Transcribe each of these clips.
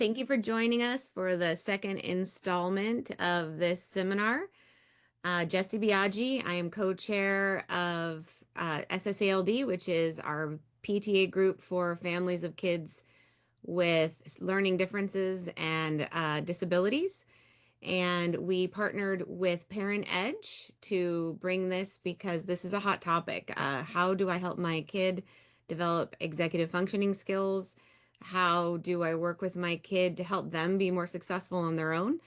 Thank you for joining us for the second installment of this seminar. Jessie Biaggi, I am co-chair of SSALD, which is our PTA group for families of kids with learning differences and disabilities. And we partnered with Parent Edge to bring this because this is a hot topic. How do I help my kid develop executive functioning skills? How do I work with my kid to help them be more successful on their own?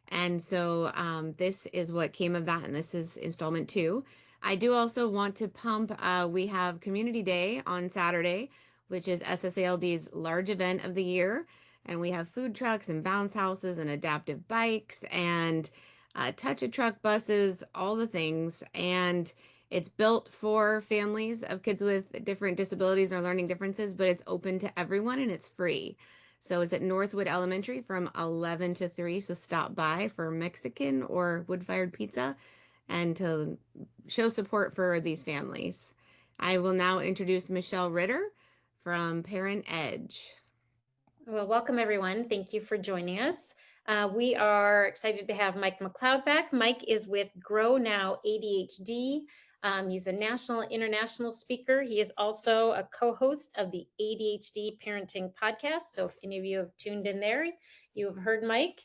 And so this is what came of that, and this is installment two. I do also want to pump, we have Community Day on Saturday, which is SSALD's large event of the year. And we have food trucks and bounce houses and adaptive bikes and touch a truck buses, all the things. And it's built for families of kids with different disabilities or learning differences, but it's open to everyone and it's free. So it's at Northwood Elementary from 11 to 3. So stop by for Mexican or wood-fired pizza and to show support for these families. I will now introduce Michelle Ritter from Parent Edge. Well, welcome everyone. Thank you for joining us. We are excited to have Mike McLeod back. Mike is with Grow Now ADHD. He's a national, international speaker. He is also a co-host of the ADHD Parenting Podcast. So if any of you have tuned in there, you have heard Mike.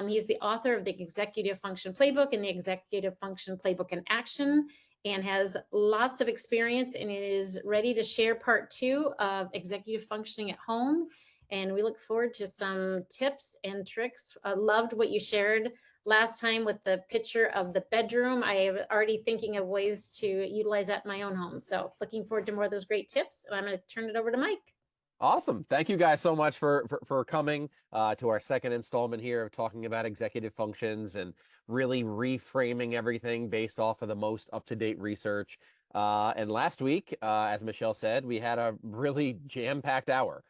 He's the author of the Executive Function Playbook and the Executive Function Playbook in Action, and has lots of experience and is ready to share part two of executive functioning at home. And we look forward to some tips and tricks. I loved what you shared last time with the picture of the bedroom. I am already thinking of ways to utilize that in my own home. So looking forward to more of those great tips. And I'm going to turn it over to Mike. Awesome. Thank you guys so much for coming to our second installment here of talking about executive functions and really reframing everything based off of the most up-to-date research. And last week, as Michelle said, we had a really jam-packed hour,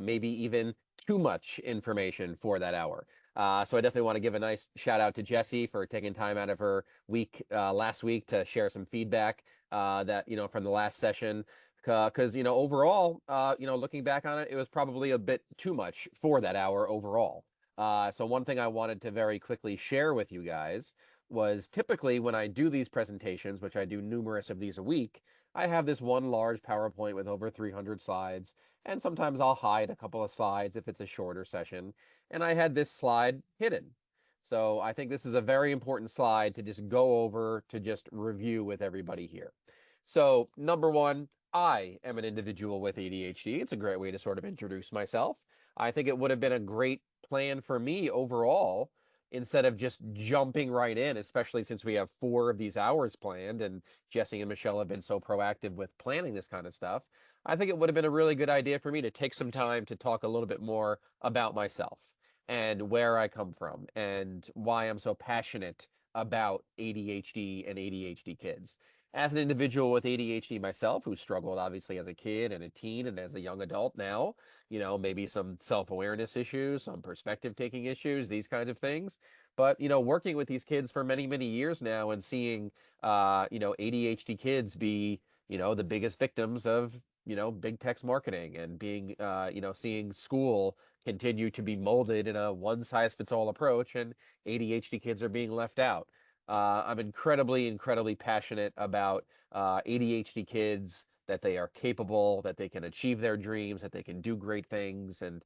maybe even too much information for that hour. So I definitely want to give a nice shout out to Jessie for taking time out of her week last week to share some feedback that, from the last session. Because, overall, looking back on it, it was probably a bit too much for that hour overall. So one thing I wanted to very quickly share with you guys was typically when I do these presentations, which I do numerous of these a week, I have this one large PowerPoint with over 300 slides, and sometimes I'll hide a couple of slides if it's a shorter session, and I had this slide hidden. So I think this is a very important slide to just go over to just review with everybody here. So number one, I am an individual with ADHD. It's a great way to sort of introduce myself. I think it would have been a great plan for me overall, instead of just jumping right in, especially since we have 4 of these hours planned and Jessie and Michelle have been so proactive with planning this kind of stuff. I think it would have been a really good idea for me to take some time to talk a little bit more about myself and where I come from and why I'm so passionate about ADHD and ADHD kids. As an individual with ADHD myself, who struggled obviously as a kid and a teen and as a young adult now, maybe some self-awareness issues, some perspective taking issues, these kinds of things. But, working with these kids for many, many years now and seeing, ADHD kids be, the biggest victims of, big text marketing and being, seeing school continue to be molded in a one-size-fits-all approach, and ADHD kids are being left out. I'm incredibly, incredibly passionate about ADHD kids, that they are capable, that they can achieve their dreams, that they can do great things. And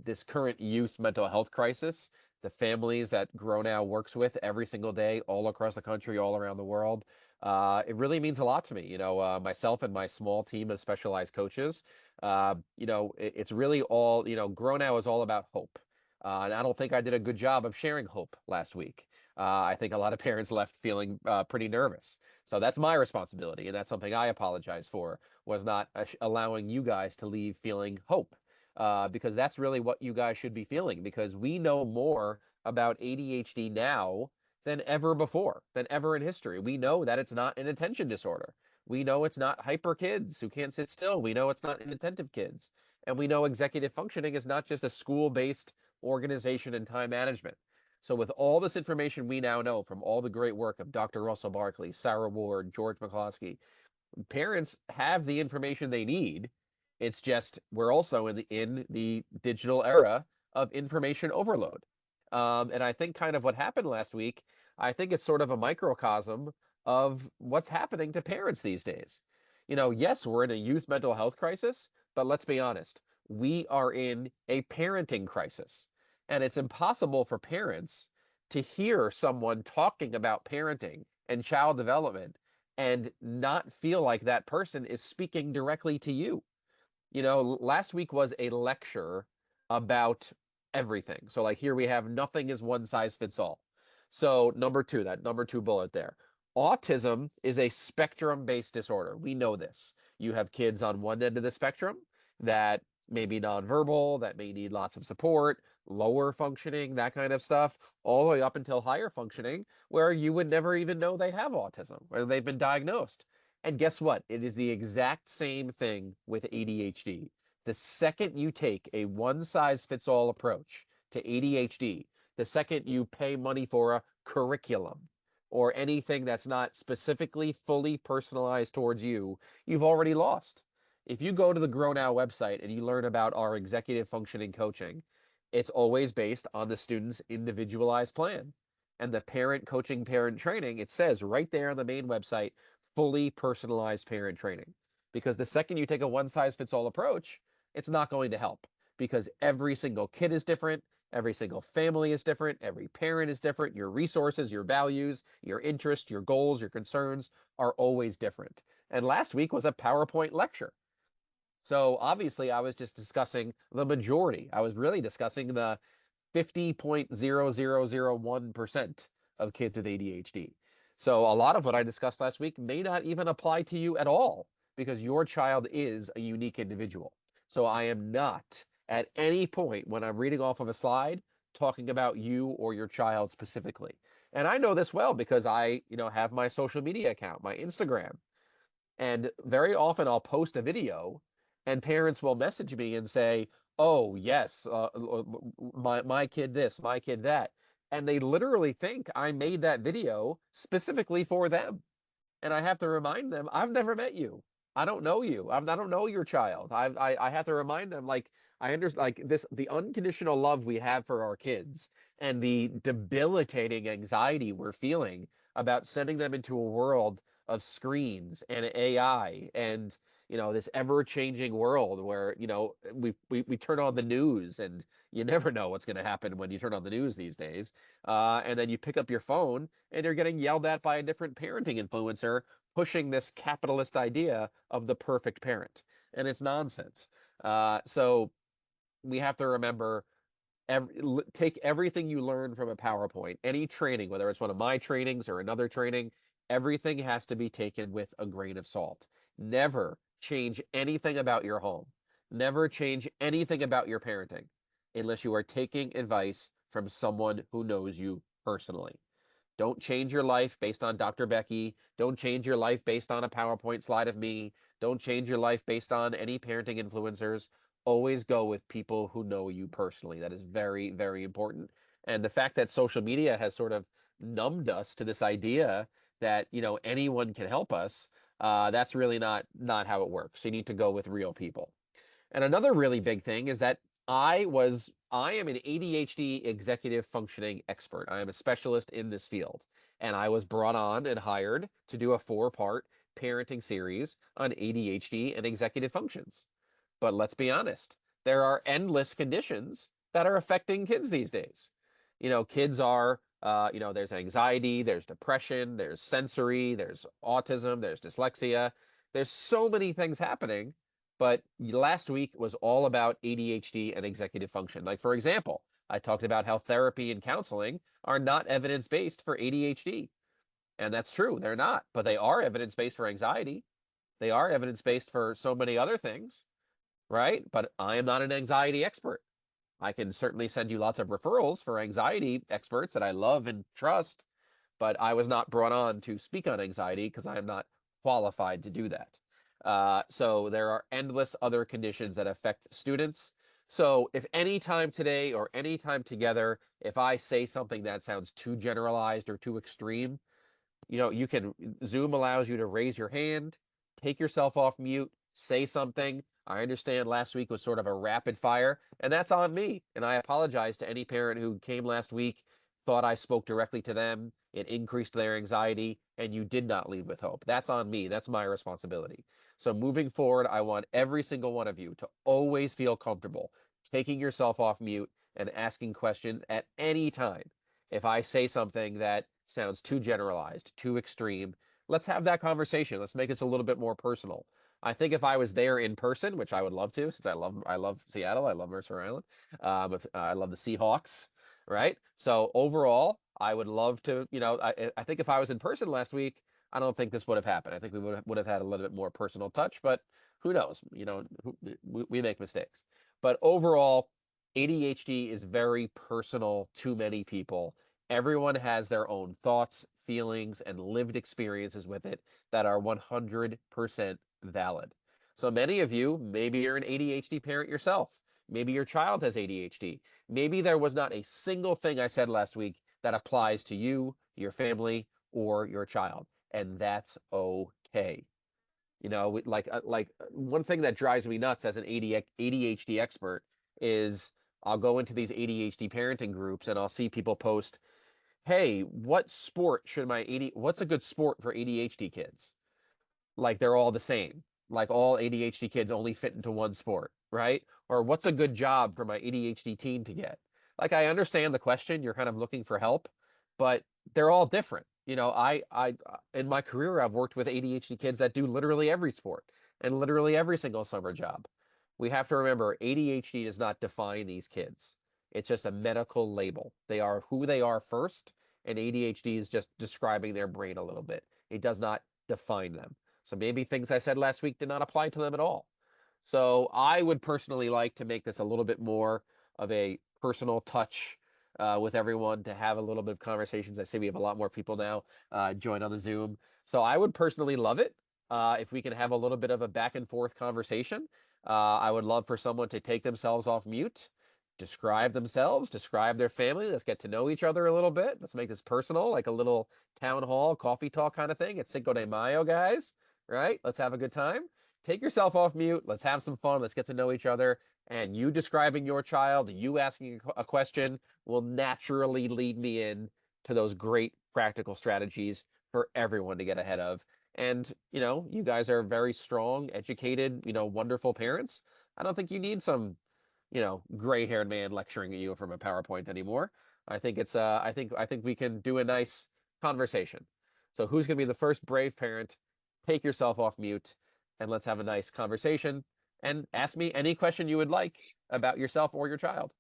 this current youth mental health crisis, the families that Grow Now works with every single day, all across the country, all around the world, it really means a lot to me. Myself and my small team of specialized coaches, it's really all, Grow Now is all about hope. And I don't think I did a good job of sharing hope last week. I think a lot of parents left feeling pretty nervous. So that's my responsibility, and that's something I apologize for, was not allowing you guys to leave feeling hope, because that's really what you guys should be feeling, because we know more about ADHD now than ever before, than ever in history. We know that it's not an attention disorder. We know it's not hyper kids who can't sit still. We know it's not inattentive kids. And we know executive functioning is not just a school-based organization and time management. So with all this information we now know from all the great work of Dr. Russell Barkley, Sarah Ward, George McCloskey, parents have the information they need. It's just we're also in the digital era of information overload. And I think kind of what happened last week, I think it's sort of a microcosm of what's happening to parents these days. Yes, we're in a youth mental health crisis, but let's be honest, we are in a parenting crisis. And it's impossible for parents to hear someone talking about parenting and child development and not feel like that person is speaking directly to you. Last week was a lecture about everything. So like here we have nothing is one size fits all. So that number two bullet there. Autism is a spectrum-based disorder. We know this. You have kids on one end of the spectrum that may be nonverbal, that may need lots of support, lower functioning, that kind of stuff, all the way up until higher functioning, where you would never even know they have autism, or they've been diagnosed. And guess what? It is the exact same thing with ADHD. The second you take a one-size-fits-all approach to ADHD, the second you pay money for a curriculum or anything that's not specifically fully personalized towards you, you've already lost. If you go to the Grow Now website and you learn about our executive functioning coaching, it's always based on the student's individualized plan. And the parent coaching, parent training, it says right there on the main website, fully personalized parent training. Because the second you take a one-size-fits-all approach, it's not going to help, because every single kid is different, every single family is different, every parent is different, your resources, your values, your interests, your goals, your concerns are always different. And last week was a PowerPoint lecture. So obviously I was just discussing the majority. I was really discussing the 50.0001% of kids with ADHD. So a lot of what I discussed last week may not even apply to you at all, because your child is a unique individual. So I am not at any point when I'm reading off of a slide talking about you or your child specifically. And I know this well because I, have my social media account, my Instagram. And very often I'll post a video and parents will message me and say, oh, yes, my kid this, my kid that. And they literally think I made that video specifically for them. And I have to remind them, I've never met you. I don't know you. I don't know your child. I have to remind them, like, I understand, like, the unconditional love we have for our kids and the debilitating anxiety we're feeling about sending them into a world of screens and AI and, this ever-changing world where, we turn on the news and you never know what's going to happen when you turn on the news these days. And then you pick up your phone and you're getting yelled at by a different parenting influencer pushing this capitalist idea of the perfect parent. And it's nonsense. So we have to remember, take everything you learn from a PowerPoint, any training, whether it's one of my trainings or another training, everything has to be taken with a grain of salt. Never change anything about your home. Never change anything about your parenting unless you are taking advice from someone who knows you personally. Don't change your life based on Dr. Becky. Don't change your life based on a PowerPoint slide of me. Don't change your life based on any parenting influencers. Always go with people who know you personally. That is very, very important. And the fact that social media has sort of numbed us to this idea that, anyone can help us, that's really not how it works. You need to go with real people. And another really big thing is that I am an ADHD executive functioning expert. I am a specialist in this field. And I was brought on and hired to do a 4-part parenting series on ADHD and executive functions. But let's be honest, there are endless conditions that are affecting kids these days. Kids are, there's anxiety, there's depression, there's sensory, there's autism, there's dyslexia. There's so many things happening. But last week was all about ADHD and executive function. Like, for example, I talked about how therapy and counseling are not evidence-based for ADHD. And that's true, they're not. But they are evidence-based for anxiety. They are evidence-based for so many other things, right? But I am not an anxiety expert. I can certainly send you lots of referrals for anxiety experts that I love and trust, but I was not brought on to speak on anxiety because I am not qualified to do that. So there are endless other conditions that affect students. So if any time today or any time together, if I say something that sounds too generalized or too extreme, Zoom allows you to raise your hand, take yourself off mute, say something. I understand last week was sort of a rapid fire, and that's on me. And I apologize to any parent who came last week, thought I spoke directly to them, it increased their anxiety, and you did not leave with hope. That's on me. That's my responsibility. So moving forward, I want every single one of you to always feel comfortable taking yourself off mute and asking questions at any time. If I say something that sounds too generalized, too extreme, let's have that conversation. Let's make this a little bit more personal. I think if I was there in person, which I would love to, since I love Seattle, I love Mercer Island, I love the Seahawks, right? So overall, I would love to, I think if I was in person last week, I don't think this would have happened. I think we would have had a little bit more personal touch, but who knows? We make mistakes. But overall, ADHD is very personal to many people. Everyone has their own thoughts, feelings, and lived experiences with it that are 100% valid. So many of you, maybe you're an ADHD parent yourself. Maybe your child has ADHD. Maybe there was not a single thing I said last week that applies to you, your family, or your child. And that's okay. One thing that drives me nuts as an ADHD expert is I'll go into these ADHD parenting groups and I'll see people post, hey, what's a good sport for ADHD kids? Like they're all the same. Like all ADHD kids only fit into one sport, right? Or what's a good job for my ADHD teen to get? Like I understand the question, you're kind of looking for help, but they're all different. I in my career I've worked with ADHD kids that do literally every sport and literally every single summer job. We have to remember ADHD does not define these kids. It's just a medical label. They are who they are first, and ADHD is just describing their brain a little bit. It does not define them. So maybe things I said last week did not apply to them at all. So I would personally like to make this a little bit more of a personal touch with everyone, to have a little bit of conversations. I see we have a lot more people now join on the Zoom. So I would personally love it if we can have a little bit of a back and forth conversation. I would love for someone to take themselves off mute, describe themselves, describe their family. Let's get to know each other a little bit. Let's make this personal, like a little town hall coffee talk kind of thing. It's Cinco de Mayo, guys, right? Let's have a good time. Take yourself off mute. Let's have some fun. Let's get to know each other. And you describing your child, you asking a question will naturally lead me in to those great practical strategies for everyone to get ahead of. And, you guys are very strong, educated, wonderful parents. I don't think you need some, gray-haired man lecturing at you from a PowerPoint anymore. I think I think we can do a nice conversation. So who's going to be the first brave parent? Take yourself off mute and let's have a nice conversation and ask me any question you would like about yourself or your child.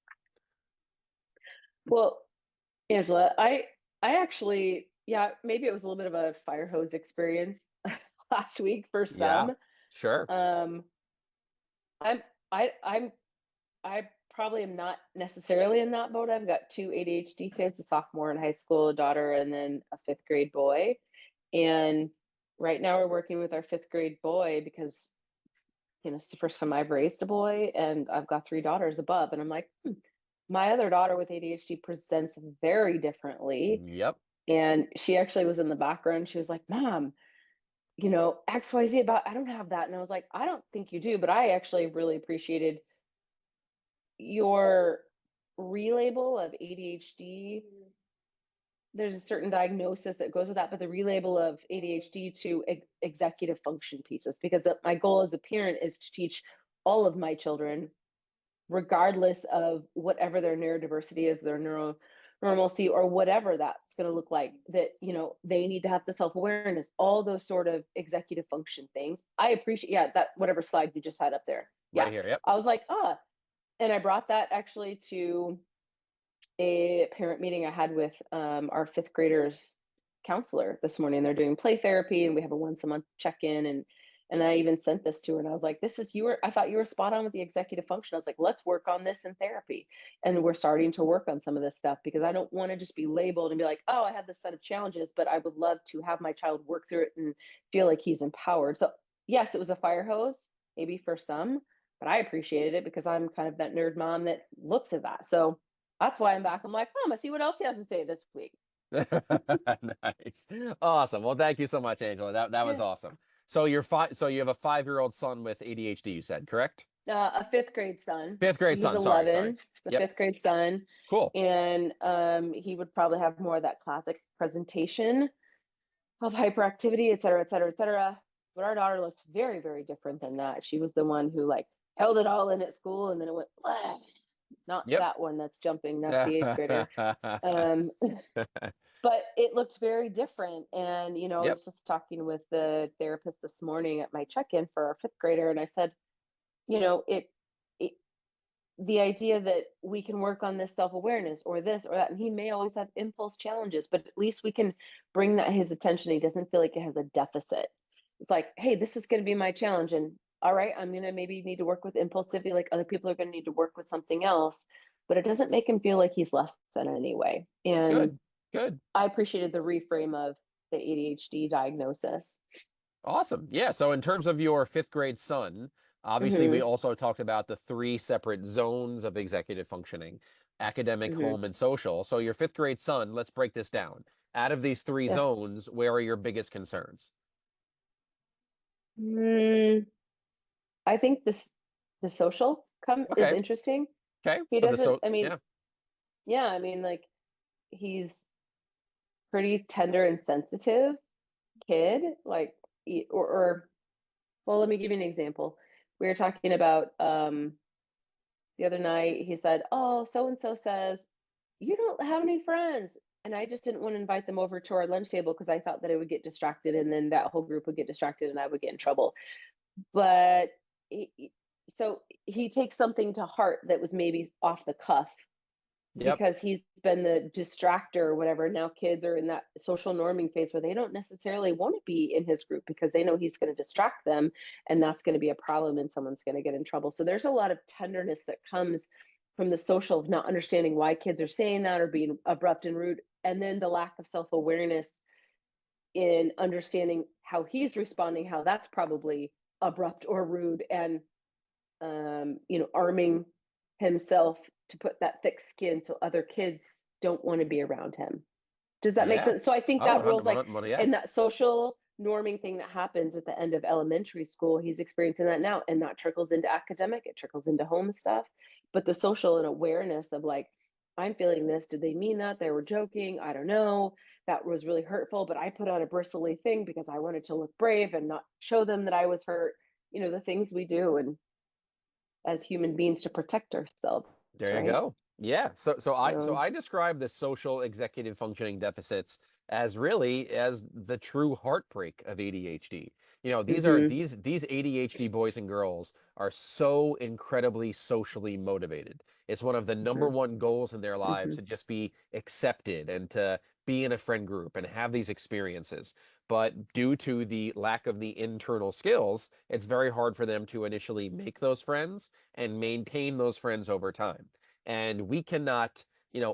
Well, Angela, I actually, yeah, maybe it was a little bit of a fire hose experience last week for Yeah, some. sure. Um, I'm I probably am not necessarily in that boat. I've got two ADHD kids, a sophomore in high school, a daughter, and then a fifth grade boy. And right now we're working with our fifth grade boy because it's the first time I've raised a boy, and I've got three daughters above. And I'm like, my other daughter with ADHD presents very differently. Yep. And she actually was in the background. She was like, Mom, XYZ about, I don't have that. And I was like, I don't think you do, but I actually really appreciated your relabel of ADHD. There's a certain diagnosis that goes with that, but the relabel of ADHD to executive function pieces, because my goal as a parent is to teach all of my children, regardless of whatever their neurodiversity is, their neuronormalcy, or whatever that's going to look like, that, they need to have the self-awareness, all those sort of executive function things. I appreciate, that, whatever slide you just had up there. Right here. Yep. I was like, and I brought that actually to a parent meeting I had with our fifth graders counselor this morning. They're doing play therapy, and we have a once a month check-in, and I even sent this to her, and I was like, I thought you were spot on with the executive function. I was like, let's work on this in therapy. And we're starting to work on some of this stuff, because I don't want to just be labeled and be like, oh, I have this set of challenges, but I would love to have my child work through it and feel like he's empowered. So yes, it was a fire hose, maybe for some, but I appreciated it because I'm kind of that nerd mom that looks at that. So that's why I'm back. I'm like, let's see what else he has to say this week. Nice. Awesome. Well, thank you so much, Angela. That was awesome. So so you have a 5-year-old son with ADHD, you said, correct? A fifth grade son. 5th grade He's son. Sorry. 11, the Yep. fifth grade son. Cool. And he would probably have more of that classic presentation of hyperactivity, et cetera, et cetera, et cetera. But our daughter looked very, very different than that. She was the one who like held it all in at school, and then it went, "Blah." Not Yep. that one that's jumping, that's the 8th grader. But it looked very different. And, I Yep. was just talking with the therapist this morning at my check-in for our 5th grader, and I said, it the idea that we can work on this self-awareness or this or that, and he may always have impulse challenges, but at least we can bring that his attention. He doesn't feel like it has a deficit. It's like, hey, this is going to be my challenge, and all right, I'm going to maybe need to work with impulsivity like other people are going to need to work with something else, but it doesn't make him feel like he's less than in any way. And Good. I appreciated the reframe of the ADHD diagnosis. Awesome. Yeah. So in terms of your 5th grade son, obviously we also talked about the 3 separate zones of executive functioning: academic, home, and social. So your 5th grade son, let's break this down. Out of these 3 Yeah. zones, where are your biggest concerns? I think the social is Okay. interesting. Okay. He So doesn't, I mean, yeah. yeah, I mean, like, he's pretty tender and sensitive kid, like, well, let me give you an example. We were talking about the other night. He said, "Oh, so and so says you don't have any friends," and I just didn't want to invite them over to our lunch table because I thought that I would get distracted, and then that whole group would get distracted, and I would get in trouble. But so he takes something to heart that was maybe off the cuff Yep. because he's been the distractor or whatever. Now kids are in that social norming phase where they don't necessarily want to be in his group because they know he's going to distract them, and that's going to be a problem, and someone's going to get in trouble. So there's a lot of tenderness that comes from the social of not understanding why kids are saying that or being abrupt and rude, and then the lack of self-awareness in understanding how he's responding, how that's probably abrupt or rude, and arming himself to put that thick skin so other kids don't want to be around him. Does that make Yeah. sense? So I think Oh, that rolls like 100, yeah. in that social norming thing that happens at the end of elementary school, he's experiencing that now, and that trickles into academic, it trickles into home stuff. But the social and awareness of like, I'm feeling this. Did they mean that? They were joking. I don't know. That was really hurtful, but I put on a bristly thing because I wanted to look brave and not show them that I was hurt. The things we do and as human beings to protect ourselves, There you right? go. Yeah. So So, I describe the social executive functioning deficits as really as the true heartbreak of ADHD. mhm, These ADHD boys and girls are so incredibly socially motivated. It's one of the number mhm, one goals in their lives mhm, to just be accepted and to be in a friend group and have these experiences. But due to the lack of the internal skills, it's very hard for them to initially make those friends and maintain those friends over time. And we cannot,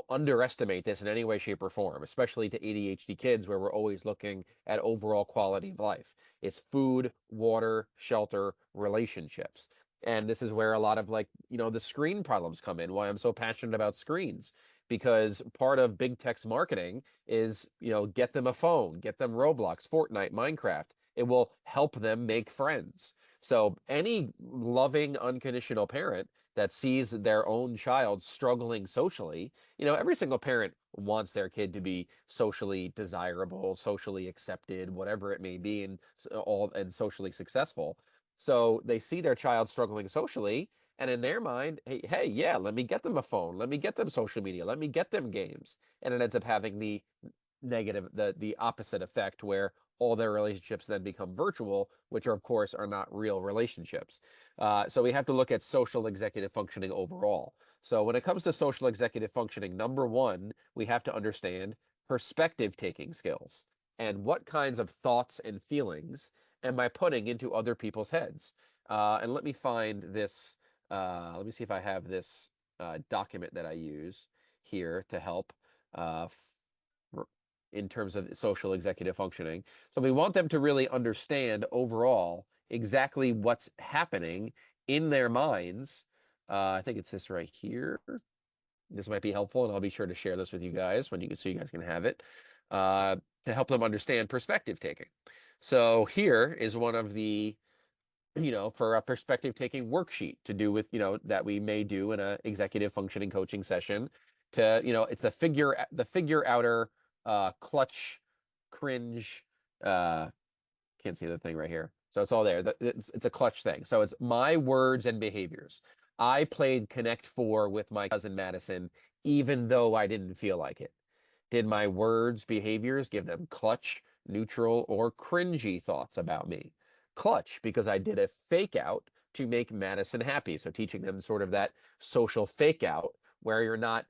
underestimate this in any way, shape, or form, especially to ADHD kids where we're always looking at overall quality of life. It's food, water, shelter, relationships. And this is where a lot of the screen problems come in, why I'm so passionate about screens. Because part of big tech's marketing is, get them a phone, get them Roblox, Fortnite, Minecraft. It will help them make friends. So any loving, unconditional parent that sees their own child struggling socially, every single parent wants their kid to be socially desirable, socially accepted, whatever it may be, and socially successful. So they see their child struggling socially, and in their mind, hey, yeah, let me get them a phone, let me get them social media, let me get them games, and it ends up having the negative, the opposite effect where all their relationships then become virtual, which are, of course, are not real relationships. So we have to look at social executive functioning overall. So when it comes to social executive functioning, number one, we have to understand perspective taking skills and what kinds of thoughts and feelings am I putting into other people's heads. And let me find this. Let me see if I have this document that I use here to help in terms of social executive functioning. So we want them to really understand overall exactly what's happening in their minds. I think it's this right here. This might be helpful, and I'll be sure to share this with you guys so you guys can have it to help them understand perspective taking. So here is one of the, for a perspective taking worksheet to do with, that we may do in a executive functioning coaching session to, it's the figure outer, clutch, cringe, can't see the thing right here. So it's all there. It's a clutch thing. So it's my words and behaviors. I played Connect 4 with my cousin Madison, even though I didn't feel like it. Did my words, behaviors give them clutch, neutral, or cringy thoughts about me? Clutch, because I did a fake out to make Madison happy. So teaching them sort of that social fake out where you're not,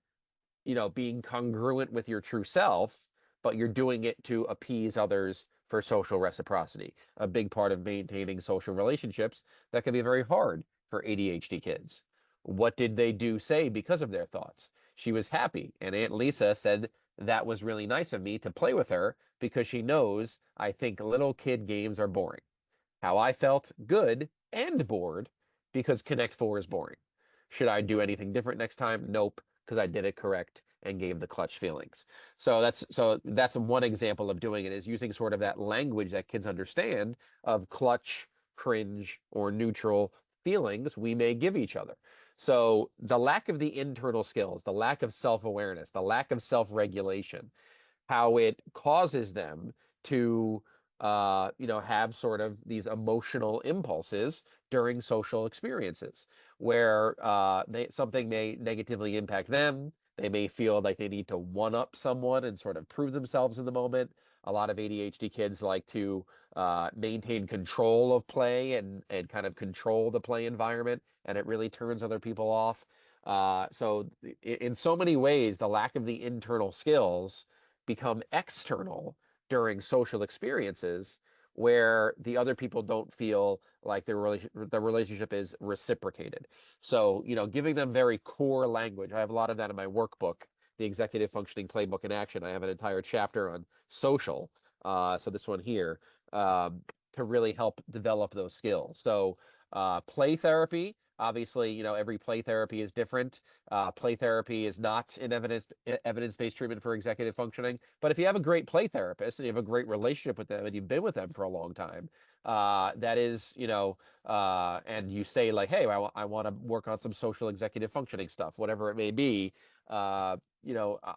being congruent with your true self, but you're doing it to appease others for social reciprocity. A big part of maintaining social relationships that can be very hard for ADHD kids. What did they say because of their thoughts? She was happy, and Aunt Lisa said that was really nice of me to play with her because she knows I think little kid games are boring. How I felt good and bored because Connect 4 is boring. Should I do anything different next time? Nope, because I did it correct and gave the clutch feelings. So that's one example of doing it, is using sort of that language that kids understand of clutch, cringe, or neutral feelings we may give each other. So the lack of the internal skills, the lack of self-awareness, the lack of self-regulation, how it causes them to have sort of these emotional impulses during social experiences where something may negatively impact them. They may feel like they need to one-up someone and sort of prove themselves in the moment. A lot of ADHD kids like to maintain control of play and kind of control the play environment, and it really turns other people off. So in so many ways, the lack of the internal skills become external during social experiences where the other people don't feel like the relationship is reciprocated. So, giving them very core language. I have a lot of that in my workbook, the Executive Functioning Playbook in Action. I have an entire chapter on social. So this one here, to really help develop those skills. So play therapy, obviously, every play therapy is different. Play therapy is not an evidence-based treatment for executive functioning. But if you have a great play therapist and you have a great relationship with them and you've been with them for a long time, that is, and you say like, hey, I want to work on some social executive functioning stuff, whatever it may be. I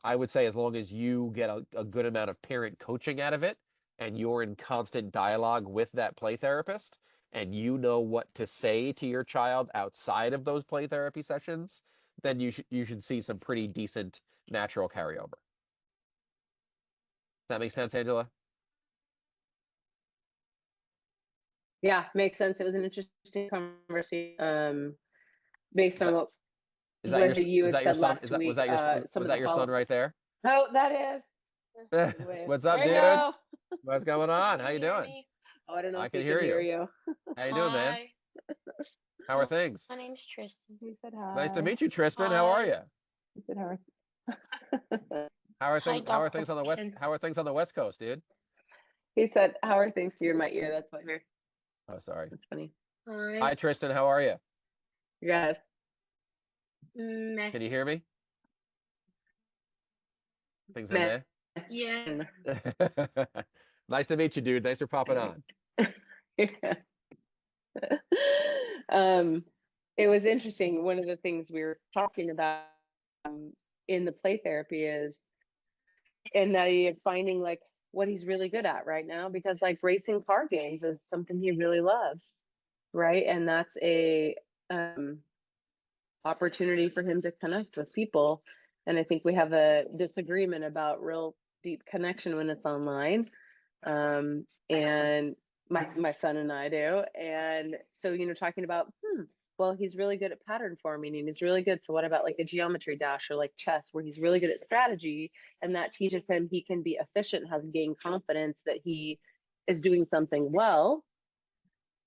would say as long as you get a good amount of parent coaching out of it and you're in constant dialogue with that play therapist, and you know what to say to your child outside of those play therapy sessions, then you should see some pretty decent natural carryover. Does that make sense, Angela? Yeah, makes sense. It was an interesting conversation. Based on what Is that your you is had that your said son? last week. Was that your son right there? Oh, that is. What's up, There you dude? go. What's going on? How Can you hear doing? me? Oh, I don't know I if can we hear can hear you. you. How you doing, man? Hi. How are things? My name's Tristan. He said hi. Nice to meet you, Tristan. How are Hi. you? He said hi. How are Hi, things? How are things on the west? Dawson. How are things on the West Coast, dude? He said, "How are things to you in my ear?" That's what I heard. Oh, sorry. That's funny. Hi. Hi, Tristan. How are you? Yes. Meh. Can you hear me? Things are Meh. meh. Yeah. Nice to meet you, dude. Thanks for popping on. It was interesting. One of the things we were talking about in the play therapy is, and that he is finding like what he's really good at right now, because like racing car games is something he really loves, right? And that's a opportunity for him to connect with people. And I think we have a disagreement about real deep connection when it's online. And my son and I do. And so, talking about, well, he's really good at pattern forming and he's really good. So what about like a geometry dash or like chess, where he's really good at strategy, and that teaches him he can be efficient, has gained confidence that he is doing something well,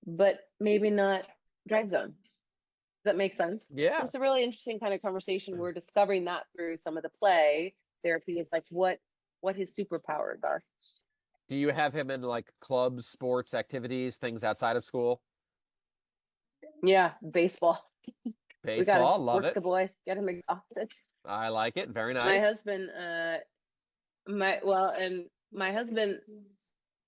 but maybe not drive zone. Does that make sense? Yeah. It's a really interesting kind of conversation. We're discovering that through some of the play therapy is like what his superpowers are. Do you have him in like clubs, sports, activities, things outside of school? Yeah, baseball. We Baseball, gotta love work it. the boy, get him exhausted. I like it. Very My nice. husband, my husband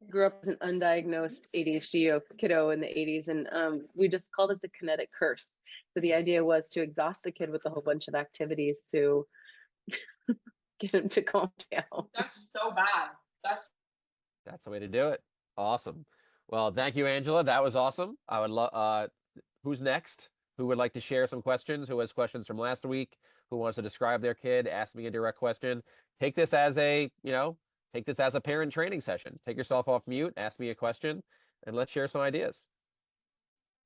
grew up as an undiagnosed ADHD kiddo in the 80s, and we just called it the kinetic curse. So the idea was to exhaust the kid with a whole bunch of activities to get him to calm down. That's so bad. That's the way to do it. Awesome. Well, thank you, Angela. That was awesome. I would love. Who's next? Who would like to share some questions? Who has questions from last week? Who wants to describe their kid? Ask me a direct question. Take this as a, take this as a parent training session. Take yourself off mute. Ask me a question, and let's share some ideas.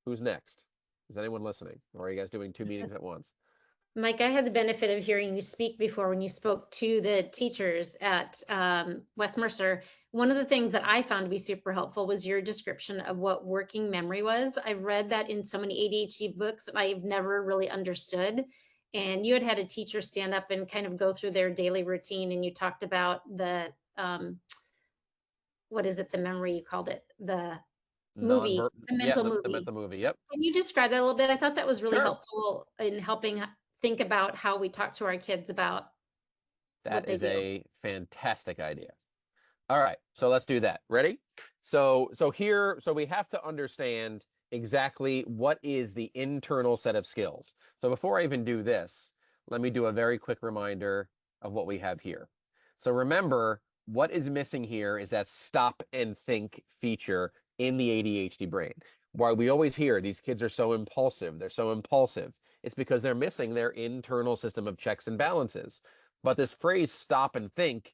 Who's next? Is anyone listening? Or are you guys doing 2 meetings at once? Mike, I had the benefit of hearing you speak before when you spoke to the teachers at West Mercer. One of the things that I found to be super helpful was your description of what working memory was. I've read that in so many ADHD books and I've never really understood. And you had a teacher stand up and kind of go through their daily routine, and you talked about the, what is it, the memory you called it? The movie, the mental movie. The mental movie, yep. Can you describe that a little bit? I thought that was really Sure. helpful in helping think about how we talk to our kids about what That they is do. a fantastic idea. All right, so let's do that. Ready? So we have to understand exactly what is the internal set of skills. So before I even do this, let me do a very quick reminder of what we have here. So remember, what is missing here is that stop and think feature in the ADHD brain. Why we always hear these kids are so impulsive, they're so impulsive. It's because they're missing their internal system of checks and balances. But this phrase stop and think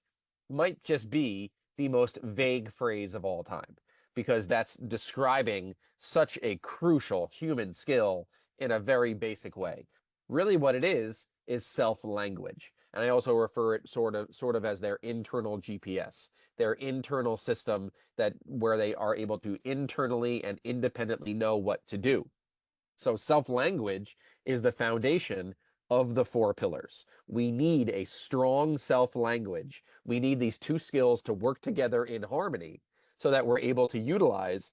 might just be the most vague phrase of all time, because that's describing such a crucial human skill in a very basic way. Really what it is self-language. And I also refer it sort of as their internal GPS, their internal system where they are able to internally and independently know what to do. So self-language is the foundation of the 4 pillars. We need a strong self-language. We need these 2 skills to work together in harmony so that we're able to utilize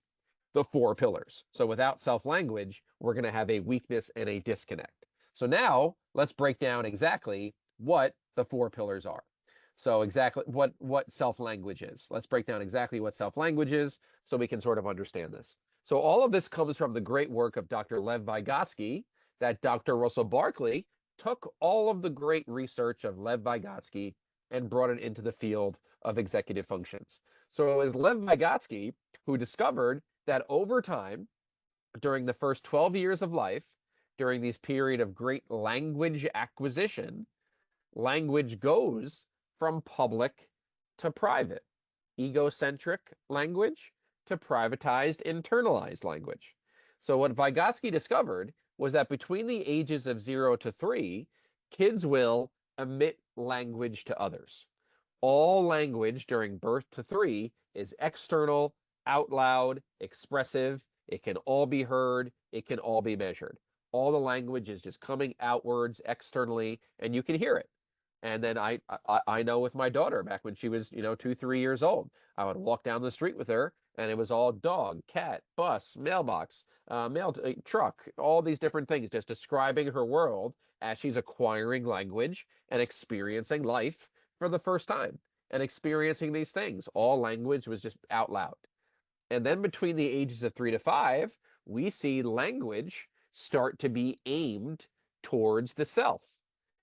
the 4 pillars. So without self-language, we're going to have a weakness and a disconnect. So now let's break down exactly what the 4 pillars are. So exactly what self-language is. Let's break down exactly what self-language is so we can sort of understand this. So all of this comes from the great work of Dr. Lev Vygotsky, that Dr. Russell Barkley took all of the great research of Lev Vygotsky and brought it into the field of executive functions. So it was Lev Vygotsky who discovered that over time, during the first 12 years of life, during this period of great language acquisition, language goes from public to private, egocentric language to privatized, internalized language. So what Vygotsky discovered was that between the ages of 0 to 3, kids will emit language to others. All language during birth to 3 is external, out loud, expressive. It can all be heard. It can all be measured. All the language is just coming outwards externally, and you can hear it. And then I know with my daughter back when she was, 2, 3 years old, I would walk down the street with her and it was all dog, cat, bus, mailbox, truck, all these different things, just describing her world as she's acquiring language and experiencing life for the first time and experiencing these things. All language was just out loud. And then between the ages of 3 to 5, we see language start to be aimed towards the self.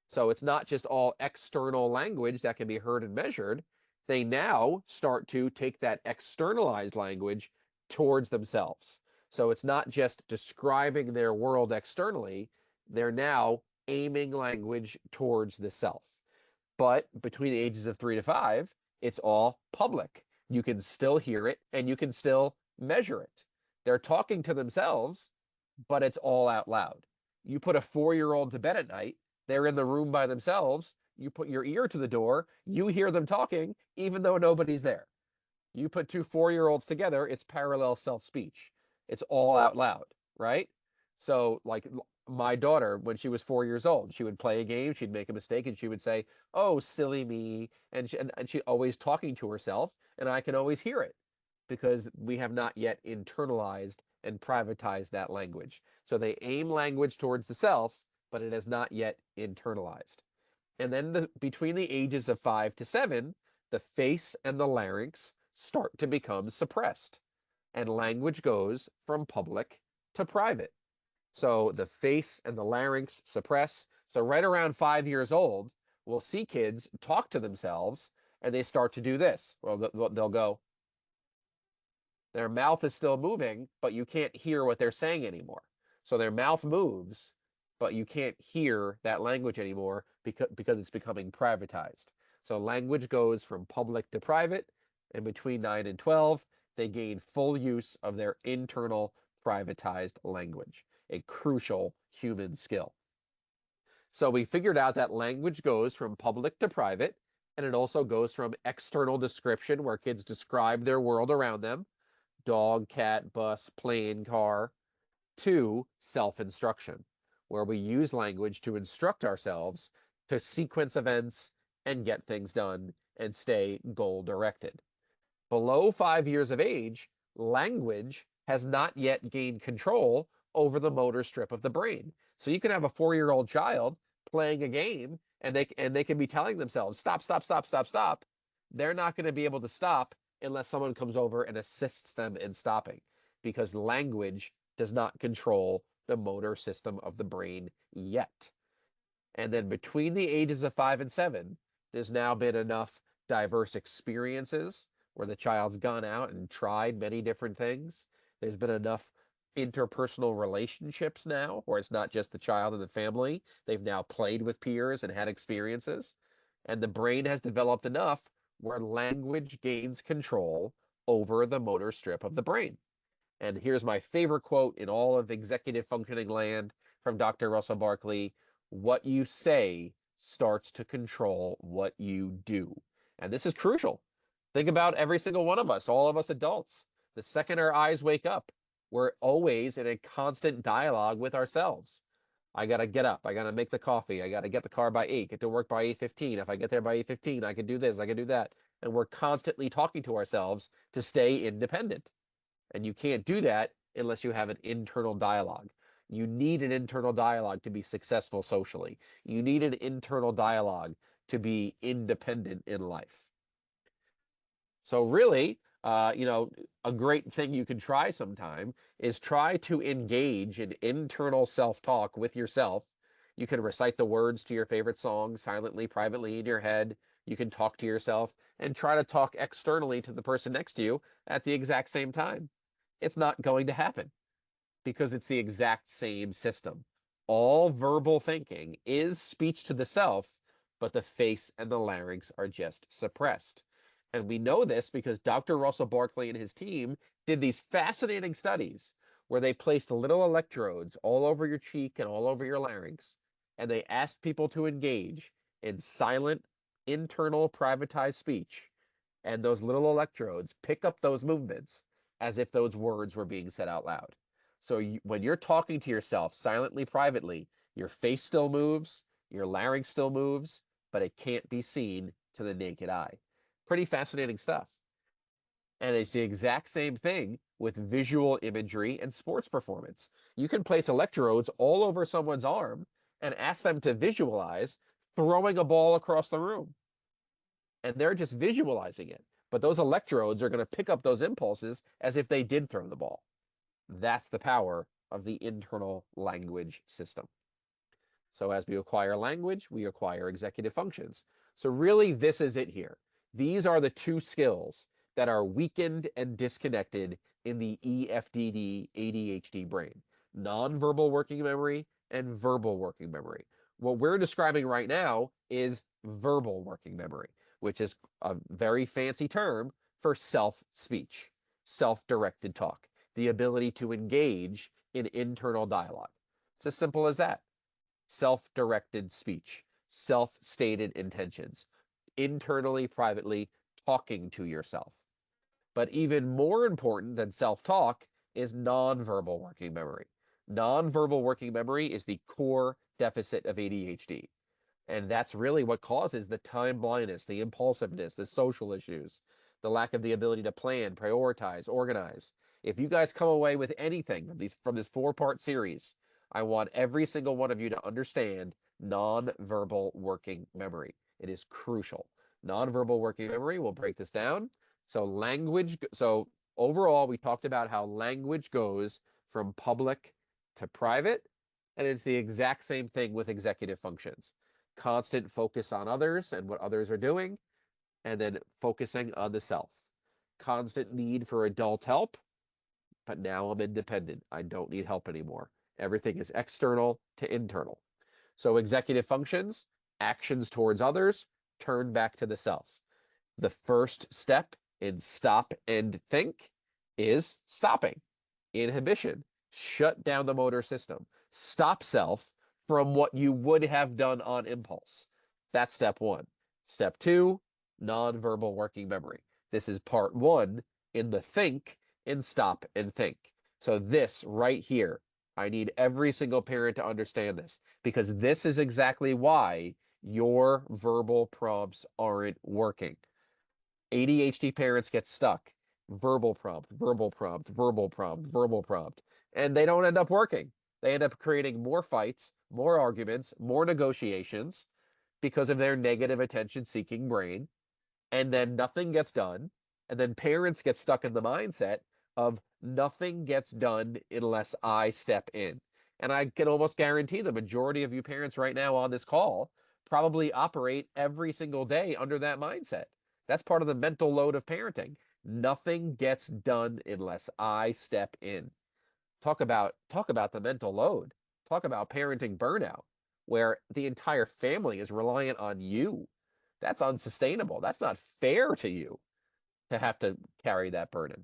So it's not just all external language that can be heard and measured. They now start to take that externalized language towards themselves. So it's not just describing their world externally. They're now aiming language towards the self. But between the ages of 3 to 5, it's all public. You can still hear it and you can still measure it. They're talking to themselves, but it's all out loud. You put a 4-year-old to bed at night, they're in the room by themselves. You put your ear to the door, you hear them talking, even though nobody's there. You put 2 4-year-olds together, it's parallel self-speech. It's all out loud, right? So like my daughter, when she was 4 years old, she would play a game, she'd make a mistake, and she would say, "Oh, silly me." And she always talking to herself, and I can always hear it because we have not yet internalized and privatized that language. So they aim language towards the self, but it has not yet internalized. And then between the ages of 5 to 7, the face and the larynx start to become suppressed, and language goes from public to private. So the face and the larynx suppress. So right around 5 years old, we'll see kids talk to themselves and they start to do this. Well, they'll go, their mouth is still moving, but you can't hear what they're saying anymore. So their mouth moves, but you can't hear that language anymore because it's becoming privatized. So language goes from public to private, and between 9 and 12, they gain full use of their internal privatized language, a crucial human skill. So we figured out that language goes from public to private, and it also goes from external description, where kids describe their world around them, dog, cat, bus, plane, car, to self-instruction, where we use language to instruct ourselves to sequence events and get things done and stay goal-directed. Below 5 years of age, language has not yet gained control over the motor strip of the brain. So you can have a 4-year-old child playing a game and they can be telling themselves, stop, stop, stop, stop, stop. They're not going to be able to stop unless someone comes over and assists them in stopping, because language does not control the motor system of the brain yet. And then between the ages of 5 and 7, there's now been enough diverse experiences where the child's gone out and tried many different things. There's been enough interpersonal relationships now where it's not just the child and the family. They've now played with peers and had experiences. And the brain has developed enough where language gains control over the motor strip of the brain. And here's my favorite quote in all of executive functioning land from Dr. Russell Barkley: what you say starts to control what you do. And this is crucial. Think about every single one of us, all of us adults. The second our eyes wake up, we're always in a constant dialogue with ourselves. I got to get up. I got to make the coffee. I got to get the car by 8, get to work by 8:15. If I get there by 8:15, I can do this, I can do that. And we're constantly talking to ourselves to stay independent. And you can't do that unless you have an internal dialogue. You need an internal dialogue to be successful socially. You need an internal dialogue to be independent in life. So really, a great thing you can try sometime is try to engage in internal self-talk with yourself. You can recite the words to your favorite song silently, privately in your head. You can talk to yourself and try to talk externally to the person next to you at the exact same time. It's not going to happen because it's the exact same system. All verbal thinking is speech to the self, but the face and the larynx are just suppressed. And we know this because Dr. Russell Barkley and his team did these fascinating studies where they placed little electrodes all over your cheek and all over your larynx, and they asked people to engage in silent, internal, privatized speech. And those little electrodes pick up those movements as if those words were being said out loud. So when you're talking to yourself silently, privately, your face still moves, your larynx still moves, but it can't be seen to the naked eye. Pretty fascinating stuff. And it's the exact same thing with visual imagery and sports performance. You can place electrodes all over someone's arm and ask them to visualize throwing a ball across the room. And they're just visualizing it. But those electrodes are going to pick up those impulses as if they did throw the ball. That's the power of the internal language system. So as we acquire language, we acquire executive functions. So really, this is it here. These are the two skills that are weakened and disconnected in the EFDD ADHD brain: nonverbal working memory and verbal working memory. What we're describing right now is verbal working memory, which is a very fancy term for self-speech, self-directed talk, the ability to engage in internal dialogue. It's as simple as that. Self-directed speech, self-stated intentions, internally, privately, talking to yourself. But even more important than self-talk is nonverbal working memory. Nonverbal working memory is the core deficit of ADHD. And that's really what causes the time blindness, the impulsiveness, the social issues, the lack of the ability to plan, prioritize, organize. If you guys come away with anything from this 4-part series, I want every single one of you to understand nonverbal working memory. It is crucial. Nonverbal working memory, we'll break this down. So so overall, we talked about how language goes from public to private, and it's the exact same thing with executive functions. Constant focus on others and what others are doing, and then focusing on the self. Constant need for adult help, but now I'm independent. I don't need help anymore. Everything is external to internal. So executive functions, actions towards others, turn back to the self. The first step in stop and think is stopping. Inhibition, shut down the motor system. Stop self from what you would have done on impulse. That's step one. Step two, nonverbal working memory. This is part one in the think in stop and think. So this right here, I need every single parent to understand this, because this is exactly why your verbal prompts aren't working. ADHD parents get stuck. Verbal prompt, verbal prompt, verbal prompt, verbal prompt, and they don't end up working. They end up creating more fights, more arguments, more negotiations because of their negative attention-seeking brain, and then nothing gets done, and then parents get stuck in the mindset of nothing gets done unless I step in. And I can almost guarantee the majority of you parents right now on this call probably operate every single day under that mindset. That's part of the mental load of parenting. Nothing gets done unless I step in. Talk about the mental load. Talk about parenting burnout, where the entire family is reliant on you. That's unsustainable. That's not fair to you to have to carry that burden,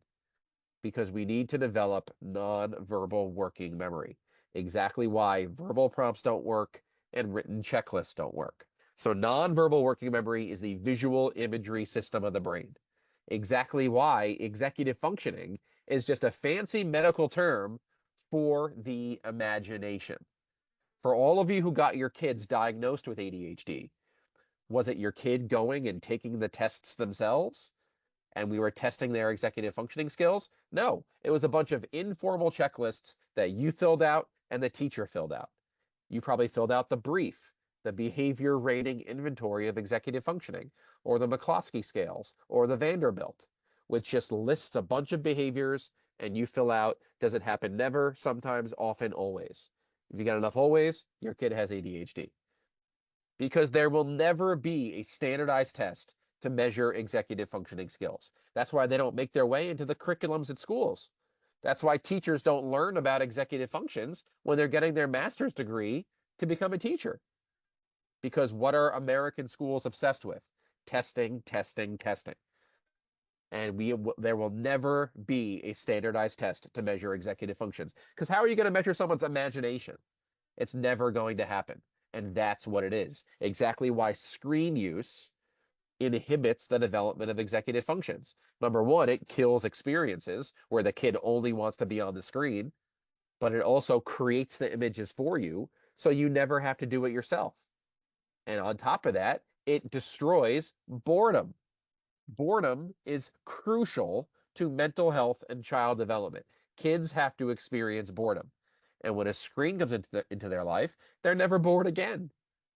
because we need to develop nonverbal working memory. Exactly why verbal prompts don't work and written checklists don't work. So nonverbal working memory is the visual imagery system of the brain. Exactly why executive functioning is just a fancy medical term for the imagination. For all of you who got your kids diagnosed with ADHD, was it your kid going and taking the tests themselves and we were testing their executive functioning skills? No, it was a bunch of informal checklists that you filled out and the teacher filled out. You probably filled out the brief, the behavior rating inventory of executive functioning, or the McCloskey scales, or the Vanderbilt, which just lists a bunch of behaviors and you fill out, does it happen never, sometimes, often, always. If you got enough always, your kid has ADHD. Because there will never be a standardized test to measure executive functioning skills. That's why they don't make their way into the curriculums at schools. That's why teachers don't learn about executive functions when they're getting their master's degree to become a teacher. Because what are American schools obsessed with? Testing, testing, testing. And there will never be a standardized test to measure executive functions. Because how are you going to measure someone's imagination? It's never going to happen. And that's what it is. Exactly why screen use inhibits the development of executive functions. Number one, it kills experiences where the kid only wants to be on the screen, but it also creates the images for you, so you never have to do it yourself. And on top of that, it destroys boredom. Boredom is crucial to mental health and child development. Kids have to experience boredom. And when a screen comes into their life, they're never bored again,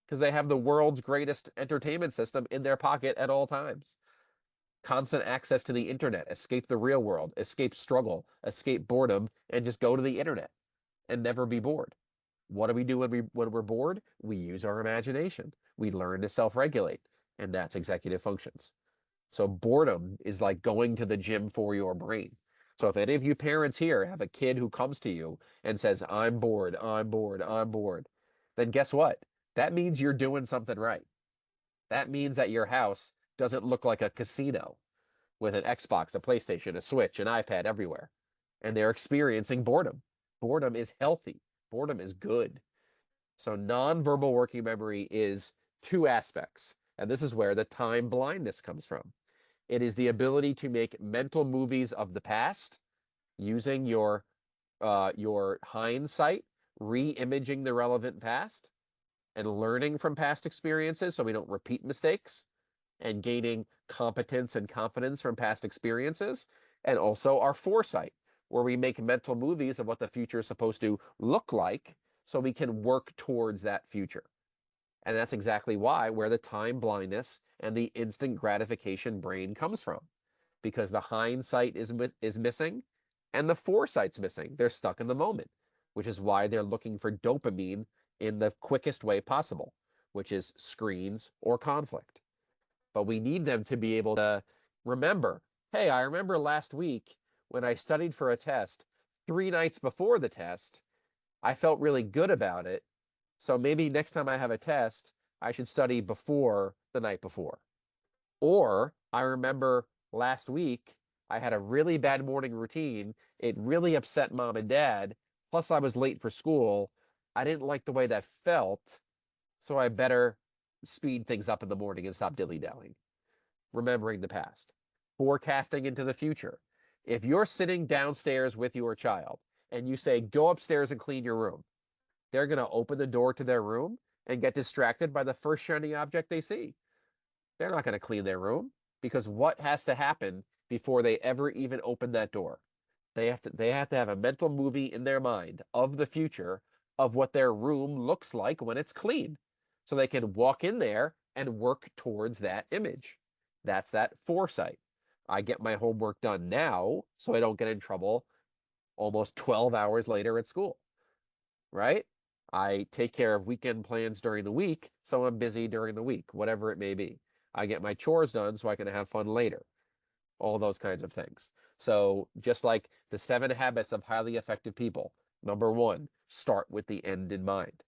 because they have the world's greatest entertainment system in their pocket at all times. Constant access to the internet, escape the real world, escape struggle, escape boredom, and just go to the internet and never be bored. What do we do when we're bored? We use our imagination. We learn to self-regulate, and that's executive functions. So boredom is like going to the gym for your brain. So if any of you parents here have a kid who comes to you and says, I'm bored, I'm bored, I'm bored, then guess what? That means you're doing something right. That means that your house doesn't look like a casino with an Xbox, a PlayStation, a Switch, an iPad everywhere. And they're experiencing boredom. Boredom is healthy. Boredom is good. So nonverbal working memory is two aspects. And this is where the time blindness comes from. It is the ability to make mental movies of the past using your hindsight, re-imaging the relevant past, and learning from past experiences so we don't repeat mistakes, and gaining competence and confidence from past experiences, and also our foresight, where we make mental movies of what the future is supposed to look like so we can work towards that future. And that's exactly where the time blindness and the instant gratification brain comes from. because the hindsight is missing and the foresight's missing. They're stuck in the moment, which is why they're looking for dopamine in the quickest way possible, which is screens or conflict. But we need them to be able to remember, hey, I remember last week when I studied for a test 3 nights before the test, I felt really good about it. So maybe next time I have a test, I should study before the night before. Or I remember last week, I had a really bad morning routine. It really upset mom and dad. Plus, I was late for school. I didn't like the way that felt. So I better speed things up in the morning and stop dilly-dallying. Remembering the past. Forecasting into the future. If you're sitting downstairs with your child and you say, go upstairs and clean your room, they're going to open the door to their room and get distracted by the first shiny object they see. They're not going to clean their room because what has to happen before they ever even open that door? They have to have a mental movie in their mind of the future of what their room looks like when it's clean. So they can walk in there and work towards that image. That's that foresight. I get my homework done now so I don't get in trouble almost 12 hours later at school, right? I take care of weekend plans during the week, so I'm busy during the week, whatever it may be. I get my chores done so I can have fun later. All those kinds of things. So just like the 7 habits of highly effective people, number 1, start with the end in mind.